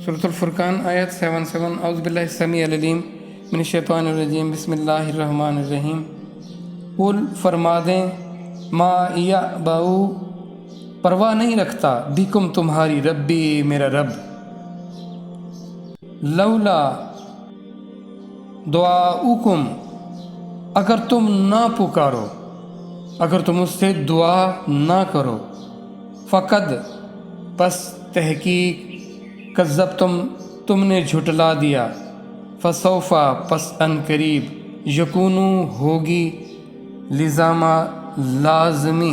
सूरतुल फुरकान आयत 77 औज़ुबिल्लाहि समीउल अलीम मिनश्शैतानिर्रजीम बिस्मिल्लाहिर्रहमानिर्रहीम। कुल फरमा दें मा या बाऊ परवाह नहीं रखता बिकुम तुम्हारी रब्बी मेरा रब, लौला दुआउकुम अगर तुम ना पुकारो, अगर तुम उससे दुआ ना करो, फ़क़द बस तहकीक कज़्ज़ब तुमने झुटला दिया, फ़सौफ़ा पस अन करीब यकूनू होगी लिज़ामा लाज़मी।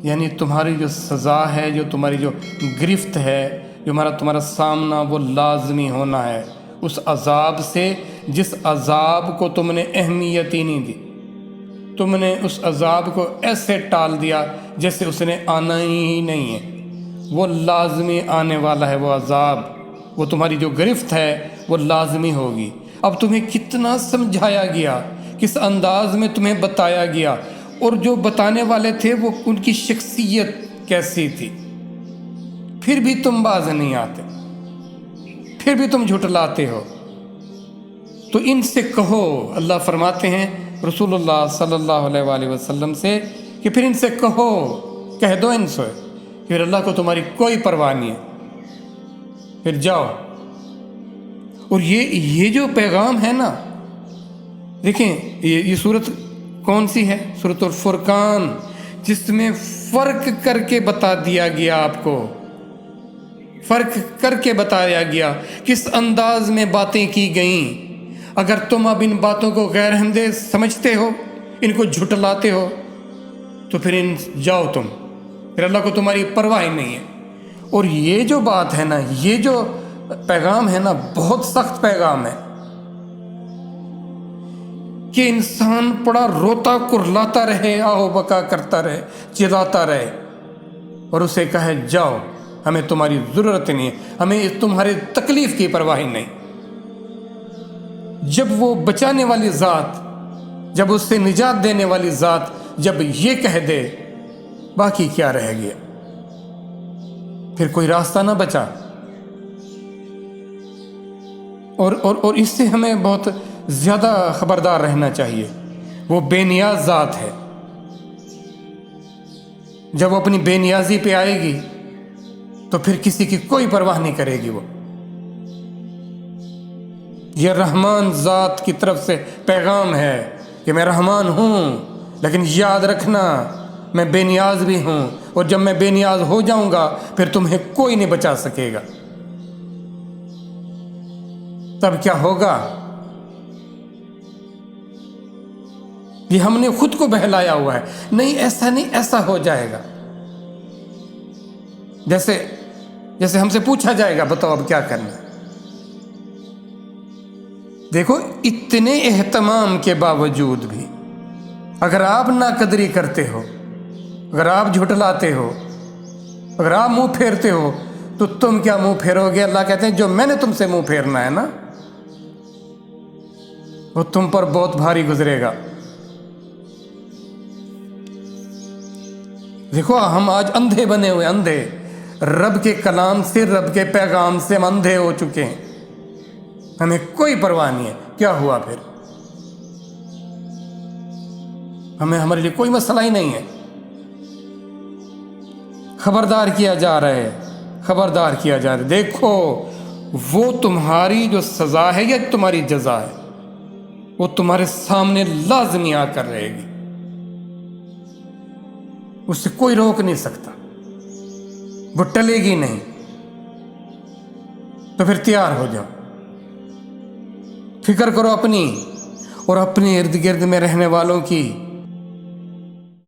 यानी तुम्हारी जो सज़ा है, जो तुम्हारी जो गिरफ्त है, जो तुम्हारा सामना वो लाजमी होना है उस अज़ाब से जिस अज़ाब को तुमने अहमियत ही नहीं दी। तुमने उस अज़ाब को ऐसे टाल दिया जैसे उसने आना ही नहीं है। वो लाजमी आने वाला है वो अज़ाब, वो तुम्हारी जो गिरफ्त है वो लाजमी होगी। अब तुम्हें कितना समझाया गया, किस अंदाज में तुम्हें बताया गया, और जो बताने वाले थे वो उनकी शख्सियत कैसी थी, फिर भी तुम बाज नहीं आते, फिर भी तुम झुटलाते हो। तो इनसे कहो, अल्लाह फरमाते हैं रसूलुल्लाह सल्लल्लाहु अलैहि वसल्लम से कि फिर इनसे कहो, कह दो इनसे फिर अल्लाह को तुम्हारी कोई परवाह नहीं है, फिर जाओ। और ये जो पैगाम है ना, देखें ये सूरत कौन सी है? सूरतुल फुरकान, जिसमें फ़र्क करके बता दिया गया, आपको फ़र्क करके बताया गया किस अंदाज में बातें की गईं। अगर तुम अब इन बातों को गैर हमदे समझते हो, इनको झुटलाते हो, तो फिर जाओ तुम, फिर अल्लाह को तुम्हारी परवाह ही नहीं है। और ये जो बात है ना, ये जो पैगाम है ना, बहुत सख्त पैगाम है कि इंसान बड़ा रोता कुरलाता रहे, आओ बका करता रहे, चिल्लाता रहे, और उसे कहे जाओ, हमें तुम्हारी ज़रूरत नहीं है, हमें तुम्हारे तकलीफ़ की परवाह नहीं। जब वो बचाने वाली ज़ात, जब उससे निजात देने वाली ज़ात जब ये कह दे, बाकी क्या रह गया? फिर कोई रास्ता ना बचा। और इससे हमें बहुत ज़्यादा ख़बरदार रहना चाहिए। वो बेनियाज ज़ात है, जब वो अपनी बेनियाजी पे आएगी तो फिर किसी की कोई परवाह नहीं करेगी। वो ये रहमान ज़ात की तरफ से पैगाम है कि मैं रहमान हूँ, लेकिन याद रखना मैं बेनियाज भी हूँ, और जब मैं बेनियाज हो जाऊँगा फिर तुम्हें कोई नहीं बचा सकेगा। तब क्या होगा? ये हमने खुद को बहलाया हुआ है, नहीं ऐसा नहीं, ऐसा हो जाएगा। जैसे हमसे पूछा जाएगा, बताओ अब क्या करना है। देखो, इतने एहतमाम के बावजूद भी अगर आप नाकदरी करते हो, अगर आप झुटलाते हो, अगर आप मुंह फेरते हो, तो तुम क्या मुंह फेरोगे? अल्लाह कहते हैं जो मैंने तुमसे मुंह फेरना है ना, वो तुम पर बहुत भारी गुजरेगा। देखो, हम आज अंधे बने हुए, अंधे, रब के कलाम से, रब के पैगाम से हम अंधे हो चुके हैं। हमें कोई परवाह नहीं है क्या हुआ, फिर हमारे लिए कोई मसला ही नहीं है। खबरदार किया जा रहा है, खबरदार किया जा रहा है। देखो, वो तुम्हारी जो सज़ा है या तुम्हारी जज़ा है, वो तुम्हारे सामने लाज़मी आकर रहेगी, उससे कोई रोक नहीं सकता, वो टलेगी नहीं। तो फिर तैयार हो जाओ, फिक्र करो अपनी और अपने इर्द गिर्द में रहने वालों की।